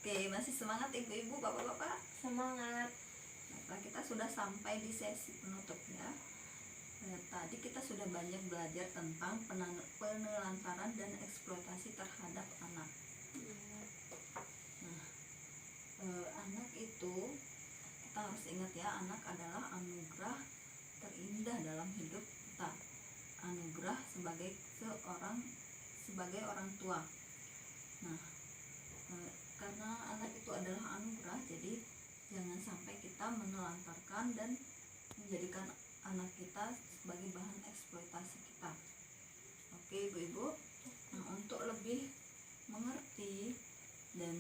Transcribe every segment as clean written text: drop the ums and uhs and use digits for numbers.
Oke, masih semangat ibu-ibu, bapak-bapak? Semangat. Nah, kita sudah sampai di sesi penutup ya. Tadi kita sudah banyak belajar tentang penelantaran dan eksploitasi terhadap anak. Nah, anak itu kita harus ingat ya, anak adalah anugerah terindah dalam hidup kita. Anugerah sebagai orang tua. Nah, karena anak itu adalah anugerah, jadi jangan sampai kita menelantarkan dan menjadikan anak kita sebagai bahan eksploitasi kita. Oke ibu-ibu, nah untuk lebih mengerti dan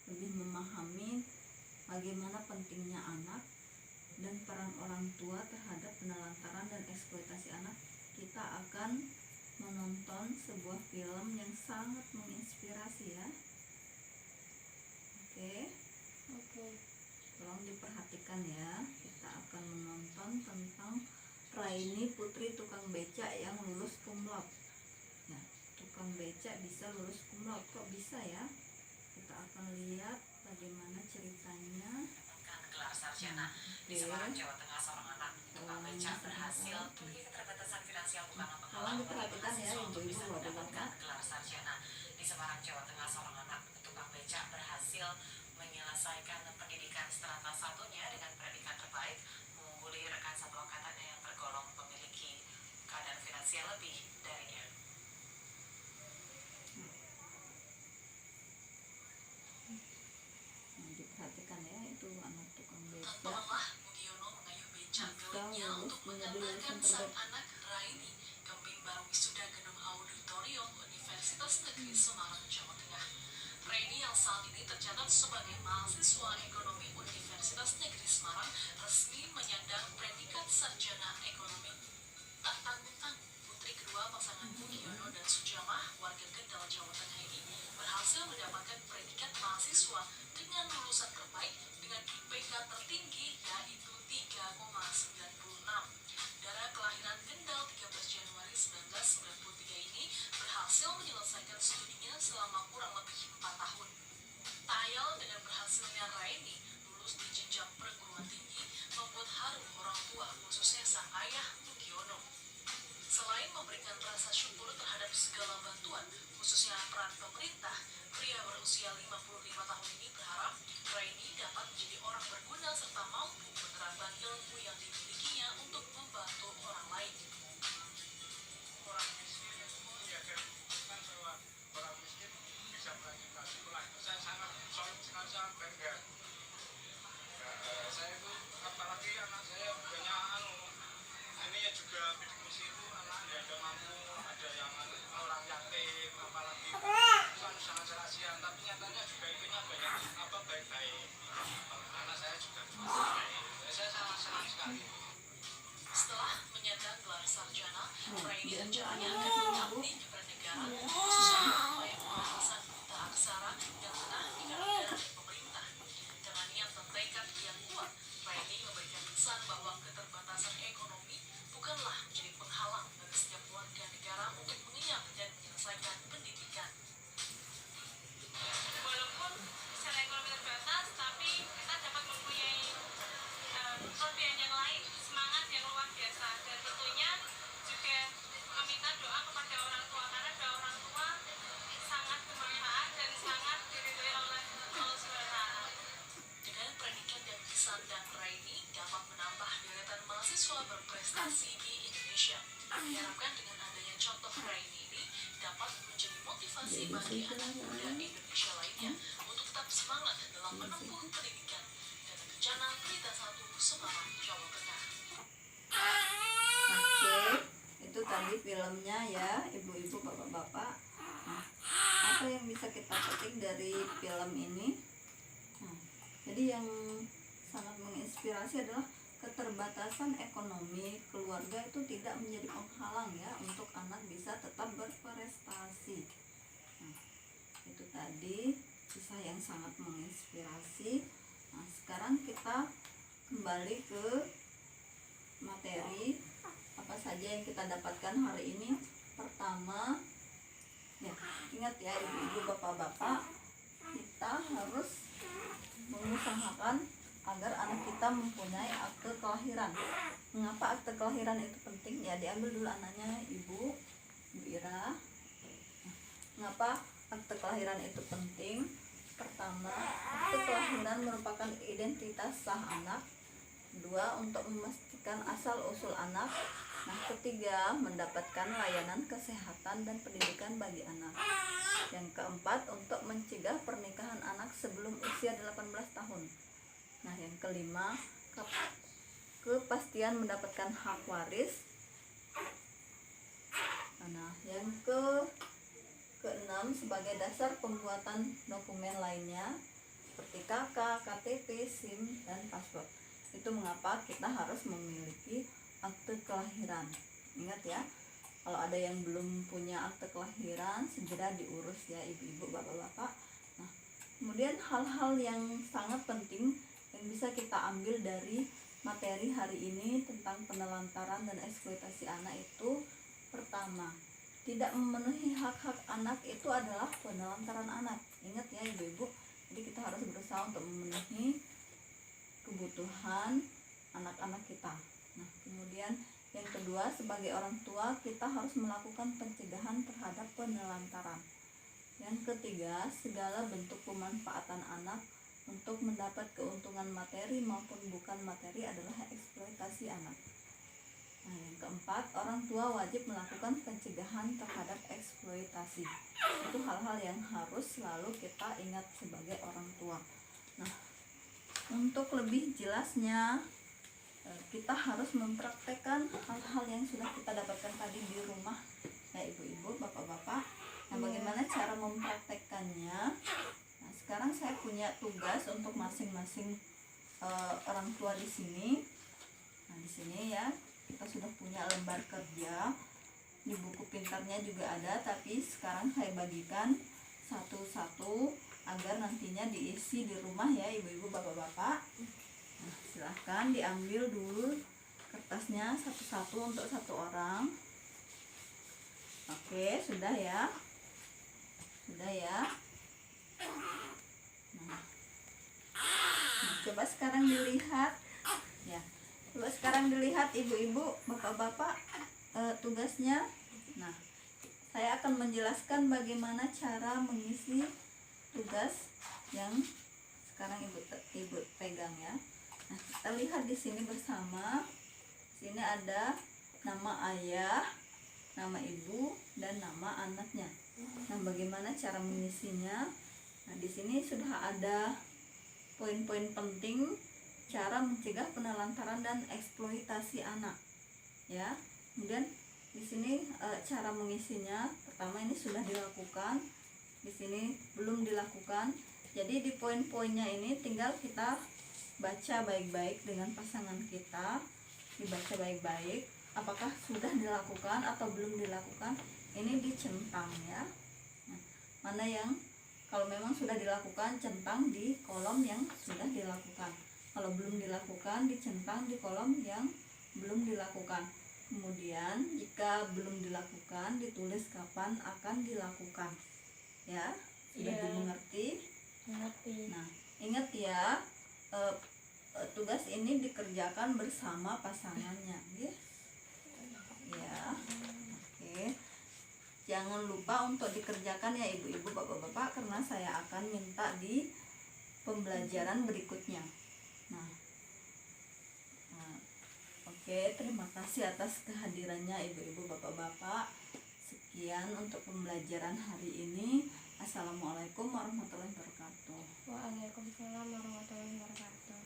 lebih memahami bagaimana pentingnya anak dan peran orang tua terhadap penelantaran dan eksploitasi anak, kita akan menonton sebuah film yang sangat menginspirasi ya. Oke. Tolong diperhatikan ya. Kita akan menonton tentang Raini, putri tukang becak yang lulus cum laude. Nah, tukang becak bisa lulus cum laude, kok bisa ya? Kita akan lihat bagaimana ceritanya. Gelar sarjana di Semarang, Jawa Tengah, seorang anak tukang becak berhasil memiliki keterbatasan finansial bukanlah penghalang bagi mahasiswa untuk bisa mendapatkan gelar sarjana. Di Semarang, Jawa Tengah, seorang anak tukang becak berhasil menyelesaikan pendidikan strata satunya dengan predikat terbaik, mengungguli rekan satu angkatannya yang tergolong memiliki keadaan finansial lebih darinya. Diperhatikan ya, itu anak tukang becak. Lelah Mugiono mengayuh becak miliknya untuk mengantarkan sang anak Raini ke mimbar wisuda Gedung Auditorium Universitas Negeri Semarang, Jawa Tengah. Raini yang saat ini tercatat sebagai mahasiswa ekonomi Universitas Negeri Semarang resmi menyandang predikat sarjana ekonomi. Tak tanggung-tanggung, putri kedua pasangan Mugiono dan Sujamah warga Kendal, Jawa Tengah ini berhasil mendapatkan predikat mahasiswa dengan lulusan terbaik dengan IPK tertinggi yaitu 3,96. Dara kelahiran Kendal 13 Januari 1993 ini berhasil menyelesaikan studinya selama kurang lebih 4 tahun. Tayal dengan berhasilnya Raini lulus di jenjang perguruan tinggi membuat haru orang tua, khususnya sang ayah Mugiono. Selain memberikan rasa syukur terhadap segala bantuan, khususnya peran pemerintah, pria berusia 55 tahun ini berharap Raini dapat menjadi orang berguna serta mampu menerapkan ilmu yang dimilikinya untuk membantu orang lain. Orang miskin menjaga kan bahwa orang miskin bisa melanjutkan sekolah. Saya sangat bangga. Saya itu apalagi anak saya banyak ini ya juga bidik misi itu anak yang ada mampu, ada yang orang yatim, apalagi kan sangat kasihan, tapi nyatanya juga itunya banyak baik-baik. Anak saya juga baik. Saya sangat senang sekali. Setelah menyandang gelar sarjana, Raini rencananya akan mengabdi kepada negara, khususnya upaya pembahasan buta aksara yang tengah digarap oleh pemerintah. Dengan niat dan tekad yang kuat, Raini memberikan pesan bahwa keterbatasan ekonomi bukanlah menjadi penghalang bagi setiap warga negara untuk mengenyam dan menyelesaikan pendidikan. Walaupun secara ekonomi terbatas, tapi kita dapat mempunyai kelebihan yang lain, semangat yang luar biasa, dan tentunya juga meminta doa kepada orang tua, karena doa orang tua sangat bermanfaat dan sangat diridhoi oleh Allah SWT. Dengan predikat dan pesan dan Raini dapat menambah deretan mahasiswa berprestasi di Indonesia. Diharapkan dengan adanya contoh Raini ini dapat menjadi motivasi bagi anak muda Indonesia lainnya untuk tetap semangat dalam menempuh pendidikan. Dan Kencana Berita 1 Semarang, Jawa Tengah. Oke, itu tadi filmnya ya ibu-ibu, bapak-bapak. Nah, apa yang bisa kita petik dari film ini? Nah, jadi yang sangat menginspirasi adalah keterbatasan ekonomi keluarga itu tidak menjadi penghalang ya untuk anak bisa tetap berprestasi. Nah, itu tadi kisah yang sangat menginspirasi. Nah, sekarang kita kembali ke materi apa saja yang kita dapatkan hari ini. Pertama, ya ingat ya ibu-ibu, bapak-bapak, kita harus usahakan agar anak kita mempunyai akte kelahiran. Mengapa akte kelahiran itu penting? Ya, diambil dulu anaknya, Ibu Ira. Mengapa akte kelahiran itu penting? Pertama, akte kelahiran merupakan identitas sah anak. Kedua, untuk memastikan asal usul anak. Nah, ketiga, mendapatkan layanan kesehatan dan pendidikan bagi anak. Yang keempat, untuk mencegah pernikahan anak sebelum usia 18 tahun. Nah, yang kelima, kepastian mendapatkan hak waris. Nah, yang keenam, sebagai dasar pembuatan dokumen lainnya seperti KK, KTP, SIM, dan paspor. Itu mengapa kita harus memiliki akte kelahiran. Ingat ya, kalau ada yang belum punya akte kelahiran, segera diurus ya ibu-ibu, bapak-bapak. Nah, kemudian hal-hal yang sangat penting yang bisa kita ambil dari materi hari ini tentang penelantaran dan eksploitasi anak itu, pertama, tidak memenuhi hak-hak anak itu adalah penelantaran anak. Ingat ya ibu-ibu, jadi kita harus berusaha untuk memenuhi kebutuhan anak-anak kita. Nah, kemudian yang kedua, sebagai orang tua kita harus melakukan pencegahan terhadap penelantaran. Yang ketiga, segala bentuk pemanfaatan anak untuk mendapat keuntungan materi maupun bukan materi adalah eksploitasi anak. Nah, yang keempat, orang tua wajib melakukan pencegahan terhadap eksploitasi. Itu hal-hal yang harus selalu kita ingat sebagai orang tua. Nah, untuk lebih jelasnya, kita harus mempraktekkan hal-hal yang sudah kita dapatkan tadi di rumah ya ibu-ibu, bapak-bapak. Nah, bagaimana cara mempraktekkannya? Nah, sekarang saya punya tugas untuk masing-masing orang tua di sini. Nah, di sini ya kita sudah punya lembar kerja. Di buku pintarnya juga ada, tapi sekarang saya bagikan satu-satu agar nantinya diisi di rumah ya ibu-ibu, bapak-bapak. Nah, silahkan diambil dulu kertasnya satu-satu untuk satu orang. Oke, sudah ya. Sudah ya. Nah, coba sekarang dilihat ya. Coba sekarang dilihat ibu-ibu, bapak-bapak, tugasnya. Nah, saya akan menjelaskan bagaimana cara mengisi tugas yang sekarang ibu pegang ya. Nah, kita lihat di sini bersama. Sini ada nama ayah, nama ibu, dan nama anaknya. Nah, bagaimana cara mengisinya? Nah, di sini sudah ada poin-poin penting cara mencegah penelantaran dan eksploitasi anak. Ya. Kemudian di sini cara mengisinya, pertama ini sudah dilakukan, di sini belum dilakukan. Jadi di poin-poinnya ini tinggal kita baca baik-baik dengan pasangan kita, dibaca baik-baik apakah sudah dilakukan atau belum dilakukan. Ini dicentang ya. Nah, mana yang kalau memang sudah dilakukan, centang di kolom yang sudah dilakukan. Kalau belum dilakukan, dicentang di kolom yang belum dilakukan. Kemudian jika belum dilakukan, ditulis kapan akan dilakukan. Ya, sudah dimengerti? Mengerti. Nah, ingat ya, tugas ini dikerjakan bersama pasangannya, ya. Ya, oke. Jangan lupa untuk dikerjakan ya ibu-ibu, bapak-bapak, karena saya akan minta di pembelajaran berikutnya. Nah, oke, terima kasih atas kehadirannya ibu-ibu, bapak-bapak. Sekian untuk pembelajaran hari ini. Assalamualaikum warahmatullahi wabarakatuh. Waalaikumsalam warahmatullahi wabarakatuh.